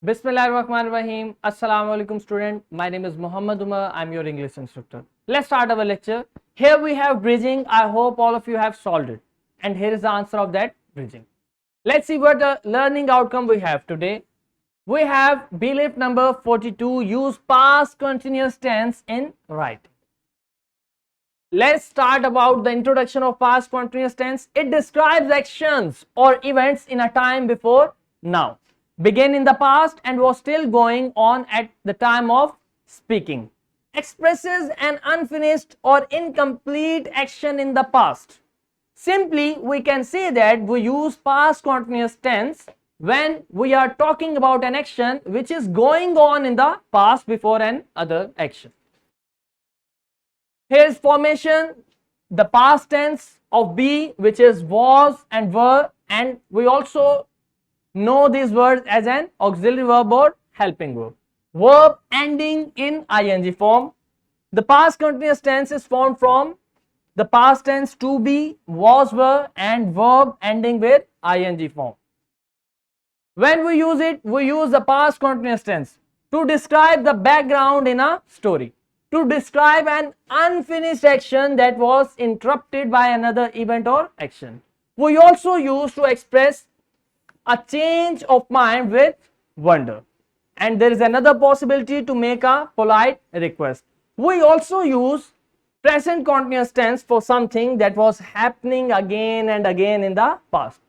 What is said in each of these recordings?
Bismillahirrahmanirrahim. Assalamu alaikum student. My name is Muhammad Umar. I'm your English instructor. Let's start our lecture. Here we have bridging. I hope all of you have solved it. And here is the answer of that bridging. Let's see what the learning outcome we have today. We have belief number 42. Use past continuous tense in writing. Let's start about the introduction of past continuous tense. It describes actions or events in a time before now. Began in the past and was still going on at the time of speaking. Expresses an unfinished or incomplete action in the past. Simply, we can say that we use past continuous tense when we are talking about an action which is going on in the past before an other action. Here's formation, the past tense of be, which is was and were, and we also know these words as an auxiliary verb or helping verb. Verb ending in ing form. The past continuous tense is formed from the past tense to be, was, were, and verb ending with ing form. When we use it, we use the past continuous tense to describe the background in a story, to describe an unfinished action that was interrupted by another event or action. We also use to express a change of mind with wonder. And there is another possibility to make a polite request. We also use present continuous tense for something that was happening again and again in the past.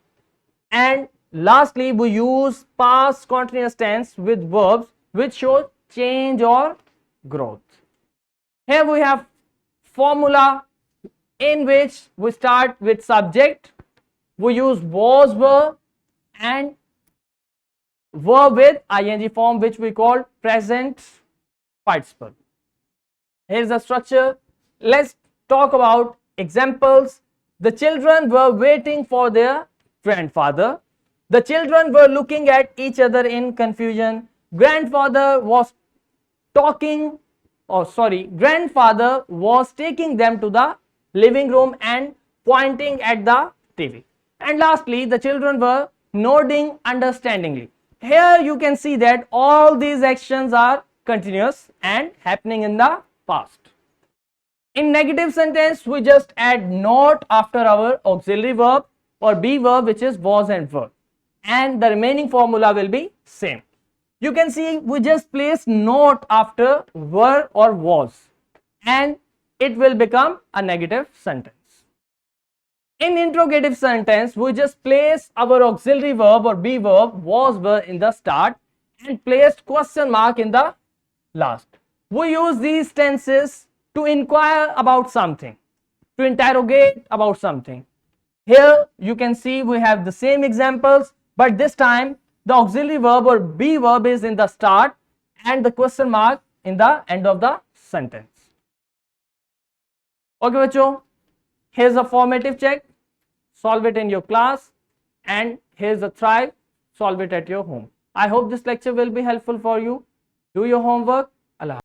And lastly, we use past continuous tense with verbs which show change or growth. Here we have formula in which we start with subject. We use was, were, and verb with ing form, which we call present participle. Here is the structure. Let's talk about examples. The children were waiting for their grandfather. The children were looking at each other in confusion. Grandfather was taking them to the living room and pointing at the TV. And lastly, the children were nodding understandingly. Here you can see that all these actions are continuous and happening in the past. In negative sentence, we just add not after our auxiliary verb or be verb, which is was and were, and the remaining formula will be same. You can see we just place not after were or was, and it will become a negative sentence. In interrogative sentence, we just place our auxiliary verb or be verb was, were in the start and placed question mark in the last. We use these tenses to inquire about something, to interrogate about something. Here you can see we have the same examples, but this time the auxiliary verb or be verb is in the start and the question mark in the end of the sentence. Okay, bachcho, here's a formative check. Solve it in your class, and here's a try. Solve it at your home. I hope this lecture will be helpful for you. Do your homework. Allah.